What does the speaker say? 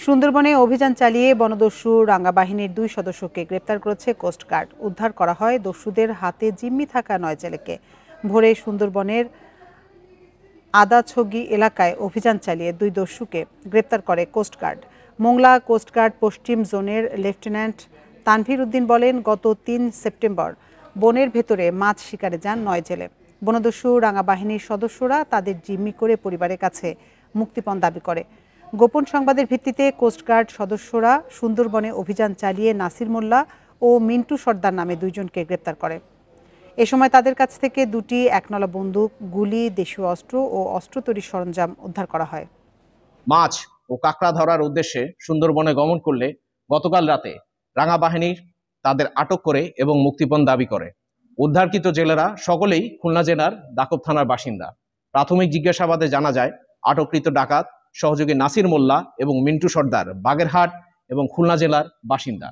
সুন্দরবনে অভিযান চালিয়ে বনদস্যু রাঙ্গা বাহিনীর 2 সদস্যকে গ্রেপ্তার করেছে কোস্টগার্ড। উদ্ধার করা হয় দস্যুদের হাতে জিম্মি থাকা 9 জেলেকে। ভোরে সুন্দরবনের আদাছগি এলাকায় অভিযান চালিয়ে 2 দস্যুকে গ্রেপ্তার করে কোস্টগার্ড। মোংলা কোস্টগার্ড পশ্চিম জোনের লেফটেন্যান্ট তানভীর উদ্দিন বলেন, গত 3 সেপ্টেম্বর বনের ভেতরে মাছ শিকারে যান 9 জেলে। বনদস্যু রাঙ্গা বাহিনীর সদস্যরা তাদের জিম্মি করে পরিবারের কাছে মুক্তিপণ দাবি করে। গোপন সংবাদের ভিত্তিতে কোস্টগার্ড সদস্যরা সুন্দরবনে অভিযান চালিয়ে নাসির মোল্লা ও মিন্টু সর্দার নামে 2 জনকে গ্রেপ্তার করে। এ সময় তাদের কাছ থেকে 2টি 1নলা বন্দুক, গুলি, দেশীয় অস্ত্র ও অস্ত্র তৈরির সরঞ্জাম উদ্ধার করা হয়। মাছ ও কাঁকড়া ধরার উদ্দেশ্যে সুন্দরবনে গমন করলে গতকাল রাতে রাঙ্গা বাহিনীর তাদের আটক করে এবং মুক্তিপণ দাবি করে। উদ্ধারকৃত জেলেরা সকলেই খুলনা জেলার দাকব থানার বাসিন্দা। প্রাথমিক জিজ্ঞাসাবাদে জানা যায়, আটককৃত ডাকাত সহযোগী নাসির মোল্লা এবং মিন্টু সর্দার বাগেরহাট এবং খুলনা জেলার বাসিন্দা।